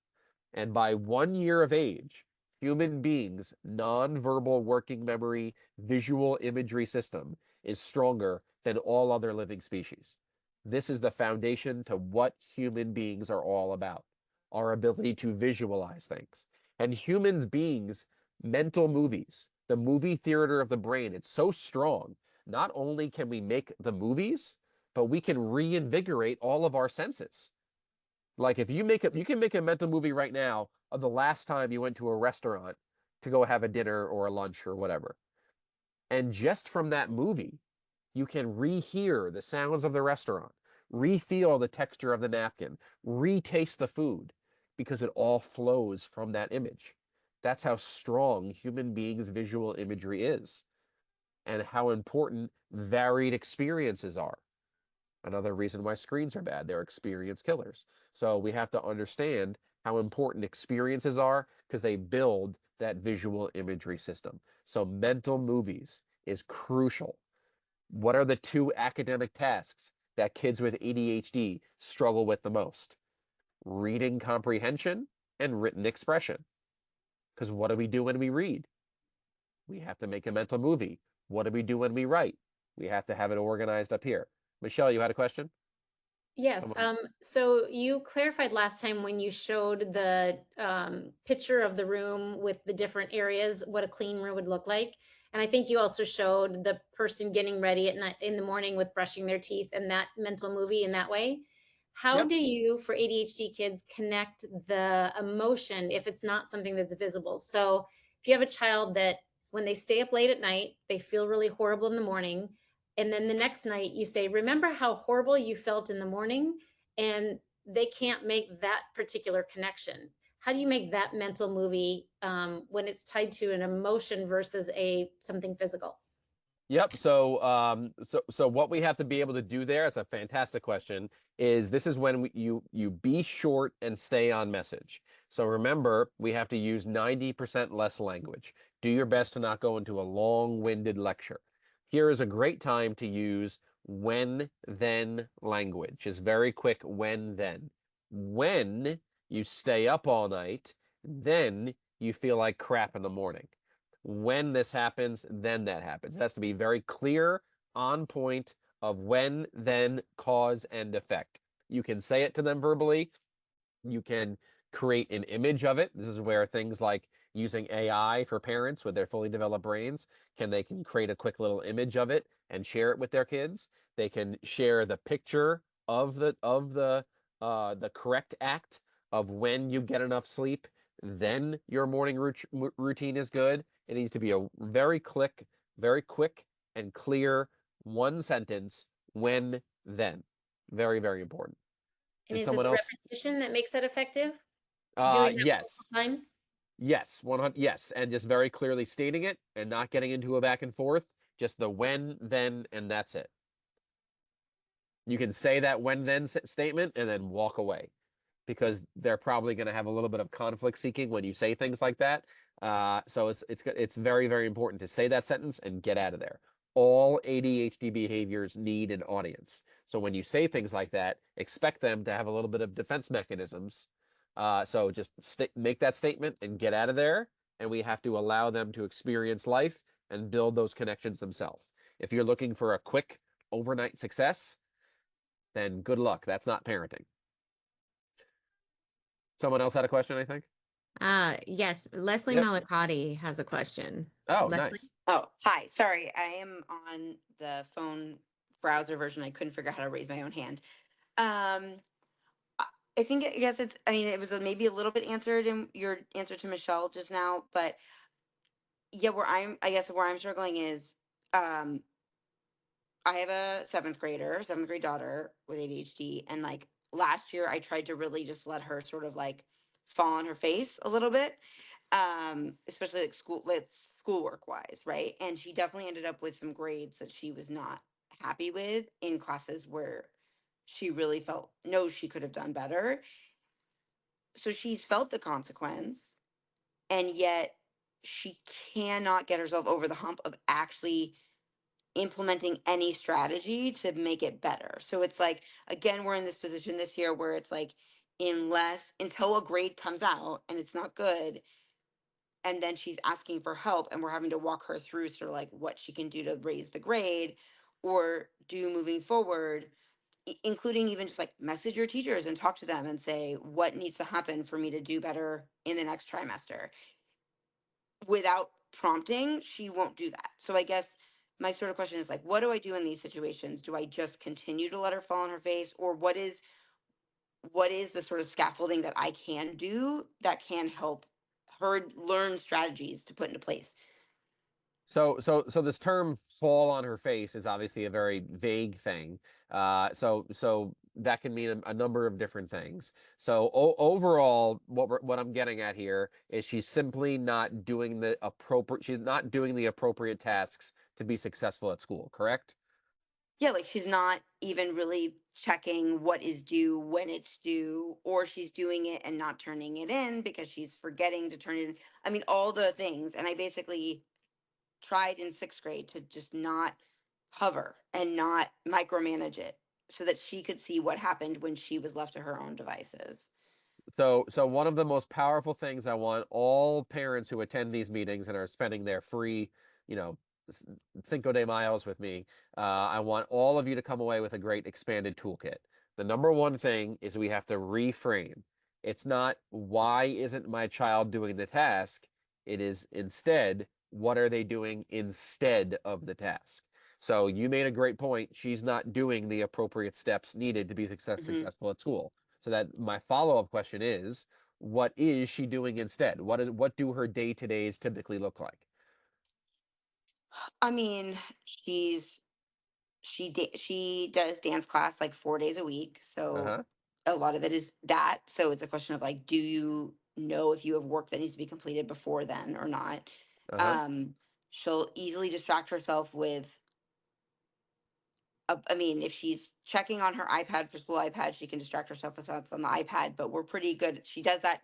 And by 1 year of age, human beings' nonverbal working memory visual imagery system is stronger than all other living species. This is the foundation to what human beings are all about, our ability to visualize things. And human beings' mental movies, the movie theater of the brain, it's so strong. Not only can we make the movies, but we can reinvigorate all of our senses. Like if you can make a mental movie right now of the last time you went to a restaurant to go have a dinner or a lunch or whatever. And just from that movie, you can rehear the sounds of the restaurant, re-feel the texture of the napkin, re-taste the food, because it all flows from that image. That's how strong human beings' visual imagery is, and how important varied experiences are. Another reason why screens are bad, they're experience killers. So we have to understand how important experiences are because they build that visual imagery system. So mental movies is crucial. What are the 2 academic tasks that kids with ADHD struggle with the most? Reading comprehension and written expression. Because what do we do when we read? We have to make a mental movie. What do we do when we write? We have to have it organized up here. Michelle, you had a question? Yes, so you clarified last time when you showed the picture of the room with the different areas, what a clean room would look like. And I think you also showed the person getting ready at night in the morning with brushing their teeth and that mental movie in that way. How Yep. do you, for ADHD kids, connect the emotion if it's not something that's visible? So if you have a child that when they stay up late at night, they feel really horrible in the morning, and then the next night you say, remember how horrible you felt in the morning, and they can't make that particular connection. How do you make that mental movie when it's tied to an emotion versus something physical? Yep. So what we have to be able to do there, it's a fantastic question, is this is when you be short and stay on message. So remember, we have to use 90% less language. Do your best to not go into a long-winded lecture. Here is a great time to use when, then language. It's very quick when, then. When you stay up all night, then you feel like crap in the morning. When this happens, then that happens. It has to be very clear, on point of when, then, cause, and effect. You can say it to them verbally. You can create an image of it. This is where things like using AI for parents with their fully developed brains they can create a quick little image of it and share it with their kids. They can share the picture of the correct act of when you get enough sleep, then your morning routine is good. It needs to be a very quick and clear 1 sentence, when, then. Very, very important. And is it someone the else? repetition that makes that effective? Doing that Yes. multiple times? Yes, 100. Yes, and just very clearly stating it and not getting into a back and forth. Just the when, then, and that's it. You can say that when, then statement and then walk away, because they're probably going to have a little bit of conflict seeking when you say things like that. So it's very, very important to say that sentence and get out of there. All ADHD behaviors need an audience. So when you say things like that, expect them to have a little bit of defense mechanisms. So just make that statement and get out of there. And we have to allow them to experience life and build those connections themselves. If you're looking for a quick overnight success, then good luck. That's not parenting. Someone else had a question, I think. Yes, Leslie Yep. Malacotti has a question. Oh, Leslie? nice. Oh, hi. Sorry, I am on the phone browser version. I couldn't figure out how to raise my own hand. I think, I guess it's, I mean, it was maybe a little bit answered in your answer to Michelle just now, but yeah, I guess where I'm struggling is, um, I have a seventh grade daughter with ADHD. And like last year, I tried to really just let her sort of like fall on her face a little bit, especially like schoolwork wise, right? And she definitely ended up with some grades that she was not happy with in classes where she really knows she could have done better. So she's felt the consequence, and yet she cannot get herself over the hump of actually implementing any strategy to make it better. So it's like, again, we're in this position this year where it's like, until a grade comes out and it's not good, and then she's asking for help and we're having to walk her through sort of like what she can do to raise the grade or do moving forward, including even just like message your teachers and talk to them and say what needs to happen for me to do better in the next trimester. Without prompting, she won't do that. So I guess my sort of question is like, what do I do in these situations? Do I just continue to let her fall on her face, or what is the sort of scaffolding that I can do that can help her learn strategies to put into place? So this term "fall on her face" is obviously a very vague thing. So that can mean a number of different things. So overall, what I'm getting at here is she's simply not doing the appropriate. She's not doing the appropriate tasks to be successful at school. Correct? Yeah, like she's not even really checking what is due when it's due, or she's doing it and not turning it in because she's forgetting to turn it in. I mean, all the things. And I basically tried in sixth grade to just not hover and not micromanage it so that she could see what happened when she was left to her own devices. So one of the most powerful things I want all parents who attend these meetings and are spending their free, you know, Cinco de Mayos with me, I want all of you to come away with a great expanded toolkit. The number one thing is we have to reframe. It's not, why isn't my child doing the task? It is instead, what are they doing instead of the task? So you made a great point. She's not doing the appropriate steps needed to be successful at school. So that my follow-up question is, what is she doing instead? What do her day-to-days typically look like? I mean, she does dance class like 4 days a week, so Uh-huh. a lot of it is that. So it's a question of like, do you know if you have work that needs to be completed before then or not? Uh-huh. Um, she'll easily distract herself with I mean, if she's checking on her iPad for school iPad, she can distract herself with stuff on the iPad, but we're pretty good. She does that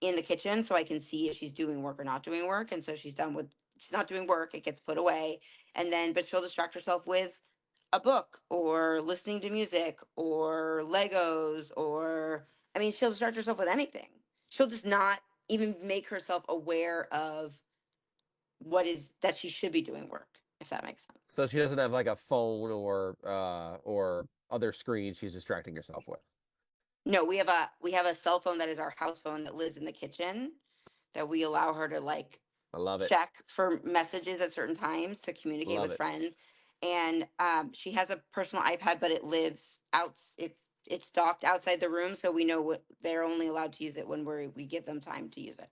in the kitchen, so I can see if she's doing work or not doing work. And so she's not doing work, it gets put away. But she'll distract herself with a book or listening to music or Legos I mean, she'll distract herself with anything. She'll just not even make herself aware of what is that she should be doing work, if that makes sense. So she doesn't have like a phone or other screen she's distracting herself with. No, we have a cell phone that is our house phone that lives in the kitchen that we allow her to like I love it. check for messages at certain times to communicate Love with it. friends. And she has a personal iPad, but it lives out. It's docked outside the room, so we know what they're only allowed to use it when we give them time to use it.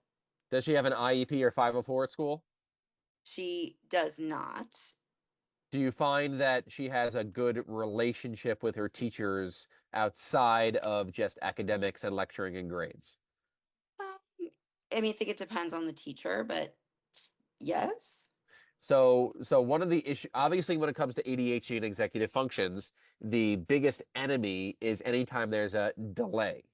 Does she have an IEP or 504 at school? She does not. Do you find that she has a good relationship with her teachers outside of just academics and lecturing and grades? I mean, I think it depends on the teacher, but yes. So one of the issue, obviously, when it comes to ADHD and executive functions, the biggest enemy is anytime there's a delay.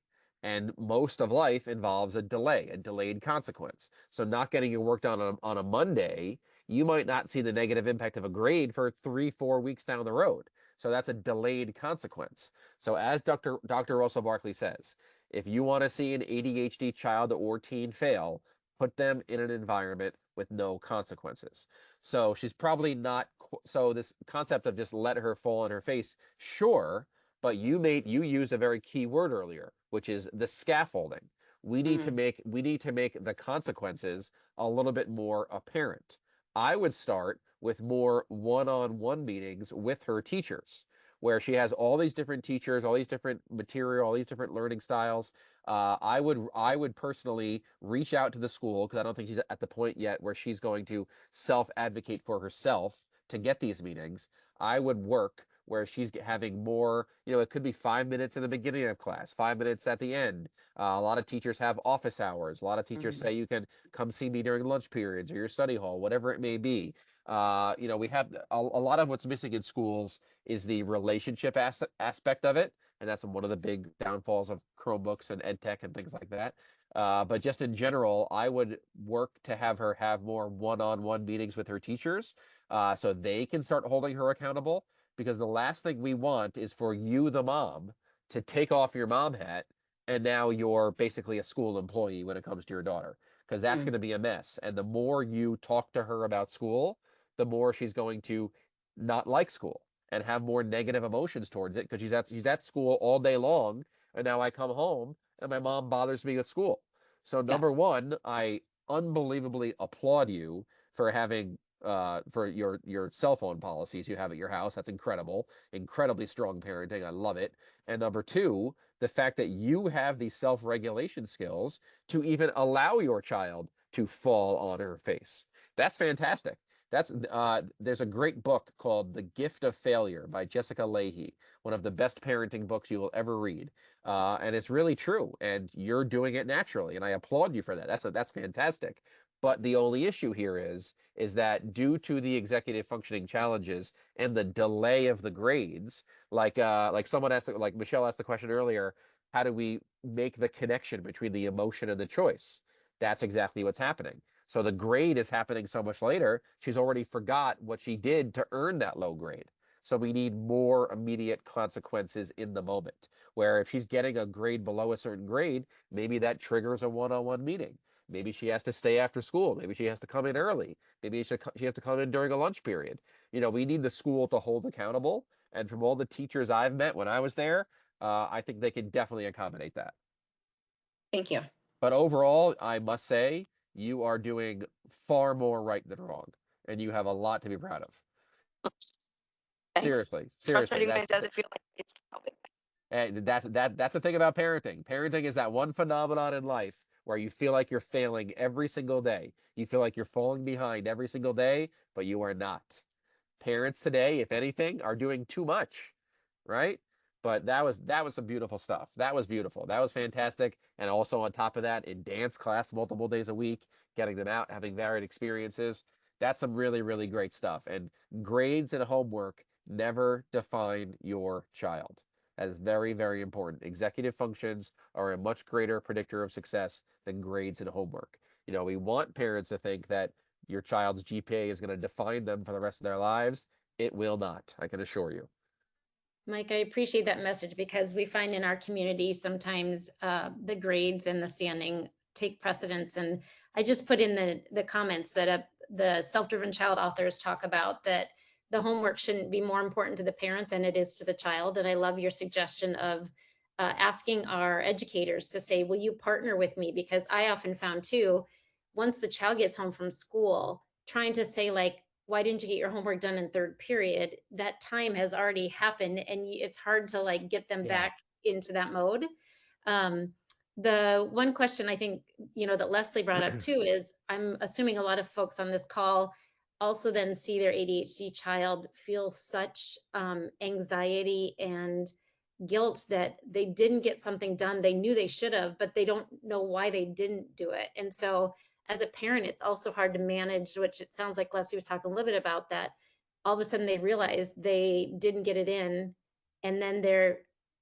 And most of life involves a delay, a delayed consequence. So not getting your work done on a Monday, you might not see the negative impact of a grade for 3-4 weeks down the road. So that's a delayed consequence. So as Dr. Russell Barkley says, if you want to see an ADHD child or teen fail, put them in an environment with no consequences. So she's probably not. So this concept of just let her fall on her face, sure, but you used a very key word earlier, which is the scaffolding. We need to make the consequences a little bit more apparent. I would start with more one-on-one meetings with her teachers, where she has all these different teachers, all these different material, all these different learning styles. I would personally reach out to the school, because I don't think she's at the point yet where she's going to self-advocate for herself to get these meetings. I would work where she's having more, it could be 5 minutes in the beginning of class, 5 minutes at the end. A lot of teachers have office hours. A lot of teachers say you can come see me during lunch periods or your study hall, whatever it may be. We have a lot of what's missing in schools is the relationship aspect of it. And that's one of the big downfalls of Chromebooks and EdTech and things like that. But just in general, I would work to have her have more one-on-one meetings with her teachers, so they can start holding her accountable. Because the last thing we want is for you, the mom, to take off your mom hat and now you're basically a school employee when it comes to your daughter, because that's going to be a mess. And the more you talk to her about school, the more she's going to not like school and have more negative emotions towards it, because she's at school all day long, and now I come home and my mom bothers me at school. So number one, I unbelievably applaud you for having for your cell phone policies you have at your house. That's incredible, incredibly strong parenting. I love it. And number two, the fact that you have these self-regulation skills to even allow your child to fall on her face. That's fantastic. There's a great book called The Gift of Failure by Jessica Lahey, one of the best parenting books you will ever read. And it's really true. And you're doing it naturally. And I applaud you for that. That's fantastic. But the only issue here is that due to the executive functioning challenges and the delay of the grades, like someone asked, like Michelle asked the question earlier, how do we make the connection between the emotion and the choice? That's exactly what's happening. So the grade is happening so much later, she's already forgot what she did to earn that low grade. So we need more immediate consequences in the moment, where if she's getting a grade below a certain grade, maybe that triggers a one-on-one meeting. Maybe she has to stay after school. Maybe she has to come in early. Maybe she has to come in during a lunch period. We need the school to hold accountable. And from all the teachers I've met when I was there, I think they can definitely accommodate that. Thank you. But overall, I must say, you are doing far more right than wrong. And you have a lot to be proud of. Thanks. Seriously. Frustrating when it doesn't feel like it's helping. And that's the thing about parenting. Parenting is that one phenomenon in life where you feel like you're failing every single day. You feel like you're falling behind every single day, but you are not. Parents today, if anything, are doing too much, right? But that was some beautiful stuff. That was beautiful. That was fantastic. And also on top of that, in dance class multiple days a week, getting them out, having varied experiences. That's some really, really great stuff. And grades and homework never define your child. That is very, very important. Executive functions are a much greater predictor of success than grades and homework. We want parents to think that your child's GPA is going to define them for the rest of their lives. It will not, I can assure you. Mike, I appreciate that message, because we find in our community sometimes the grades and the standing take precedence. And I just put in the comments that the self-driven child authors talk about that the homework shouldn't be more important to the parent than it is to the child. And I love your suggestion of asking our educators to say, will you partner with me? Because I often found too, once the child gets home from school, trying to say like, why didn't you get your homework done in third period? That time has already happened, and it's hard to like get them back into that mode. The one question I think, that Leslie brought up too is, I'm assuming a lot of folks on this call also then see their ADHD child feel such anxiety and guilt that they didn't get something done they knew they should have, but they don't know why they didn't do it. And so as a parent, it's also hard to manage, which it sounds like Leslie was talking a little bit about that. All of a sudden they realize they didn't get it in, and then they're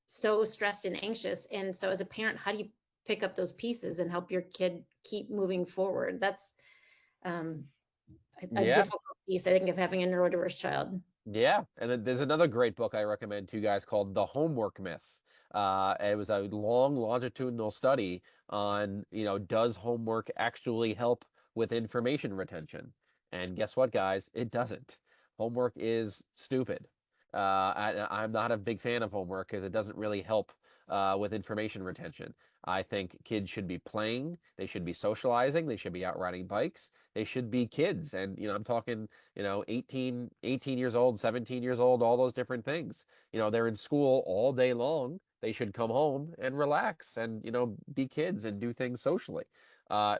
so stressed and anxious. And so as a parent, how do you pick up those pieces and help your kid keep moving forward? That's um, a Yeah. difficult piece, I think, of having a neurodiverse child. Yeah, and then there's another great book I recommend to you guys called The Homework Myth. It was a long longitudinal study on, does homework actually help with information retention? And guess what, guys? It doesn't. Homework is stupid. I'm not a big fan of homework because it doesn't really help with information retention. I think kids should be playing, they should be socializing, they should be out riding bikes, they should be kids. And, I'm talking 18 years old, 17 years old, all those different things. They're in school all day long. They should come home and relax and, be kids and do things socially.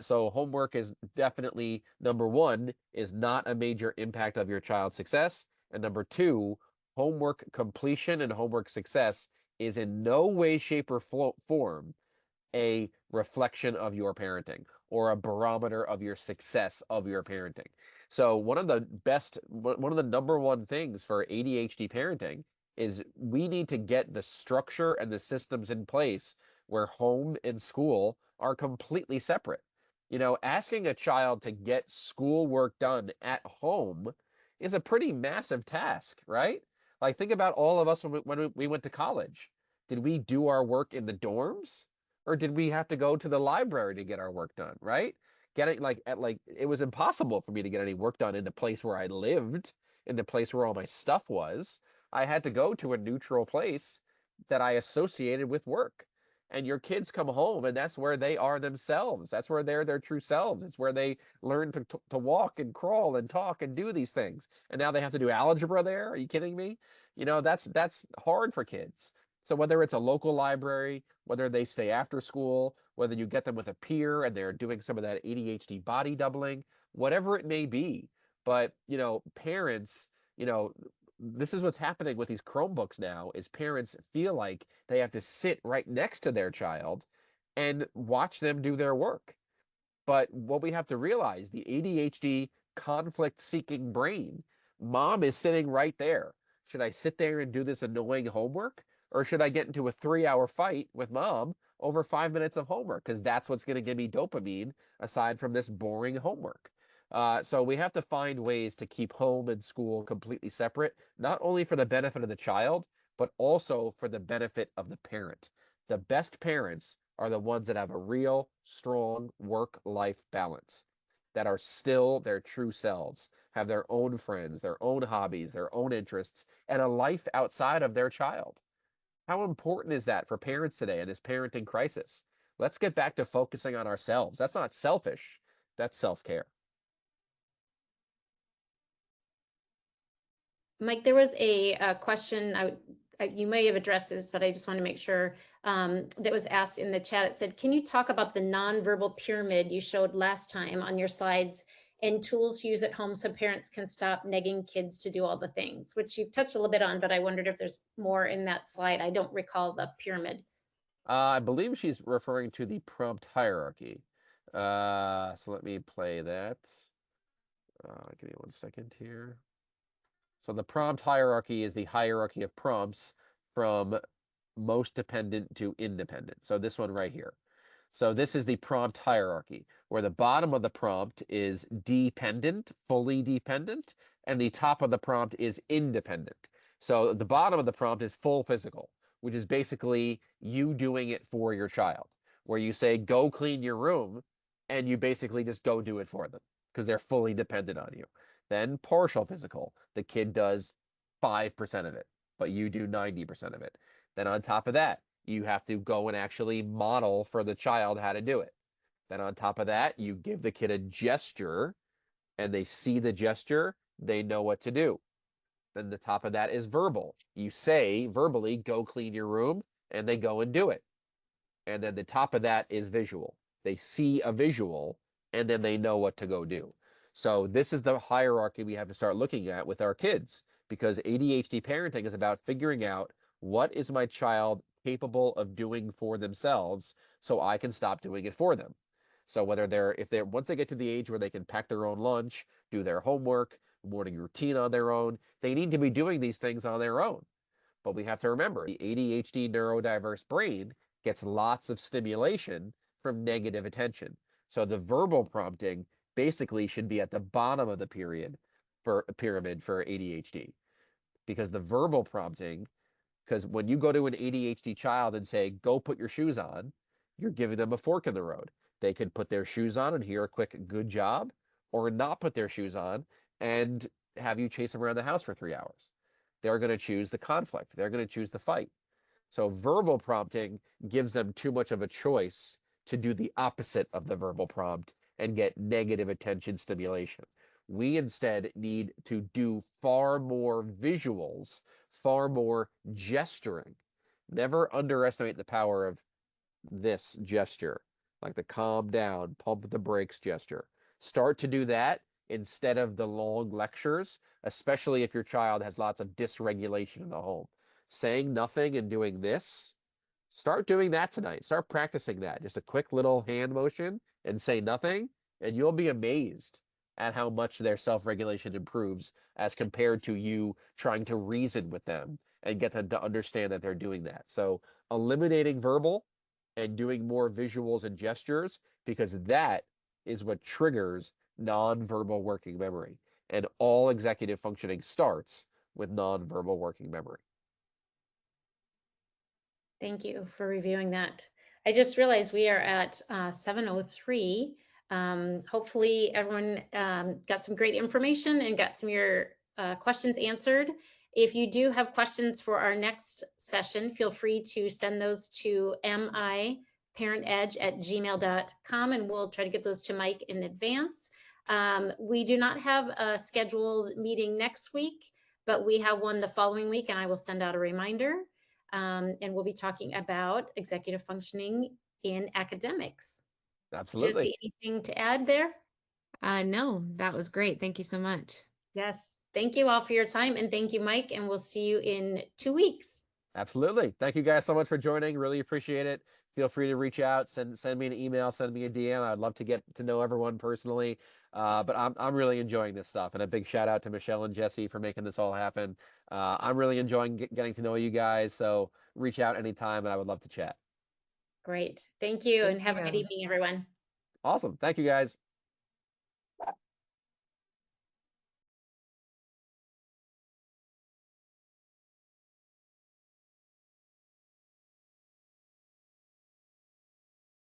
So homework is definitely, number one, is not a major impact of your child's success. And number two, homework completion and homework success is in no way, shape, or form a reflection of your parenting or a barometer of your success of your parenting. So one of the number one things for ADHD parenting is we need to get the structure and the systems in place where home and school are completely separate. Asking a child to get schoolwork done at home is a pretty massive task, right? Like, think about all of us when we went to college. Did we do our work in the dorms? Or did we have to go to the library to get our work done, right? It was impossible for me to get any work done in the place where I lived, in the place where all my stuff was. I had to go to a neutral place that I associated with work. And your kids come home and that's where they are themselves. That's where they're their true selves. It's where they learn to walk and crawl and talk and do these things. And now they have to do algebra there. Are you kidding me? That's hard for kids. So whether it's a local library, whether they stay after school, whether you get them with a peer and they're doing some of that ADHD body doubling, whatever it may be. But, parents, this is what's happening with these Chromebooks now is parents feel like they have to sit right next to their child and watch them do their work. But what we have to realize, the ADHD conflict-seeking brain, mom is sitting right there. Should I sit there and do this annoying homework? Or should I get into a 3-hour fight with mom over 5 minutes of homework? Because that's what's going to give me dopamine aside from this boring homework. So we have to find ways to keep home and school completely separate, not only for the benefit of the child, but also for the benefit of the parent. The best parents are the ones that have a real, strong work-life balance, that are still their true selves, have their own friends, their own hobbies, their own interests, and a life outside of their child. How important is that for parents today in this parenting crisis? Let's get back to focusing on ourselves. That's not selfish. That's self-care. Mike, there was a question, you may have addressed this, but I just want to make sure, that was asked in the chat. It said, can you talk about the nonverbal pyramid you showed last time on your slides and tools to use at home so parents can stop negging kids to do all the things, which you've touched a little bit on, but I wondered if there's more in that slide. I don't recall the pyramid. I believe she's referring to the prompt hierarchy. So let me play that. Give me 1 second here. So the prompt hierarchy is the hierarchy of prompts from most dependent to independent. So this one right here. So this is the prompt hierarchy, where the bottom of the prompt is dependent, fully dependent, and the top of the prompt is independent. So the bottom of the prompt is full physical, which is basically you doing it for your child, where you say, go clean your room, and you basically just go do it for them because they're fully dependent on you. Then partial physical, the kid does 5% of it, but you do 90% of it. Then on top of that, you have to go and actually model for the child how to do it. Then on top of that, you give the kid a gesture and they see the gesture, they know what to do. Then the top of that is verbal. You say verbally, go clean your room, and they go and do it. And then the top of that is visual. They see a visual and then they know what to go do. So this is the hierarchy we have to start looking at with our kids, because ADHD parenting is about figuring out what is my child capable of doing for themselves so I can stop doing it for them. So if they're once they get to the age where they can pack their own lunch, do their homework, morning routine on their own, they need to be doing these things on their own. But we have to remember the ADHD neurodiverse brain gets lots of stimulation from negative attention. So the verbal prompting basically should be at the bottom of the pyramid for ADHD, because the verbal prompting, because when you go to an ADHD child and say, go put your shoes on, you're giving them a fork in the road. They could put their shoes on and hear a quick good job, or not put their shoes on and have you chase them around the house for 3 hours. They're going to choose the conflict. They're going to choose the fight. So verbal prompting gives them too much of a choice to do the opposite of the verbal prompt and get negative attention stimulation. We instead need to do far more visuals, far more gesturing. Never underestimate the power of this gesture, like the calm down, pump the brakes gesture. Start to do that instead of the long lectures, especially if your child has lots of dysregulation in the home. Saying nothing and doing this, start doing that tonight. Start practicing that. Just a quick little hand motion and say nothing, and you'll be amazed at how much their self-regulation improves as compared to you trying to reason with them and get them to understand that they're doing that. So eliminating verbal and doing more visuals and gestures, because that is what triggers nonverbal working memory. And all executive functioning starts with nonverbal working memory. Thank you for reviewing that. I just realized we are at 7:03. Hopefully everyone got some great information and got some of your questions answered. If you do have questions for our next session, feel free to send those to miparentedge@gmail.com, and we'll try to get those to Mike in advance. We do not have a scheduled meeting next week, but we have one the following week, and I will send out a reminder. And we'll be talking about executive functioning in academics. Absolutely. Jesse, anything to add there? No, that was great. Thank you so much. Yes. Thank you all for your time. And thank you, Mike. And we'll see you in 2 weeks. Absolutely. Thank you guys so much for joining. Really appreciate it. Feel free to reach out, send me an email, send me a DM. I'd love to get to know everyone personally. But I'm really enjoying this stuff, and a big shout out to Michelle and Jesse for making this all happen. I'm really enjoying getting to know you guys. So reach out anytime, and I would love to chat. Great. Thank you. Thank And have a good you. evening, everyone. Awesome. Thank you guys.